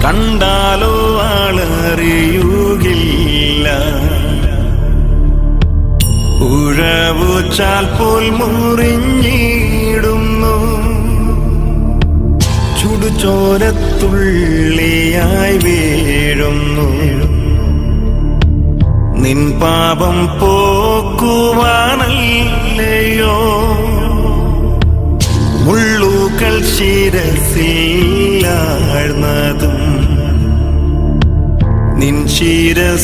കണ്ടാലോ ആളറിയുകില്ല. ഉഴവുചാൽ പോൽ മുറിഞ്ഞിടുന്നു, ചുടുചോരത്തുള്ളിയായി വീഴുന്നു. നിൻ പാപം പോക്കുവാനല്ലയോ മുള്ളുകൾ ശിരസിലാഴ്ന്നതും, നിൻ ശിരസുയരുവാനല്ല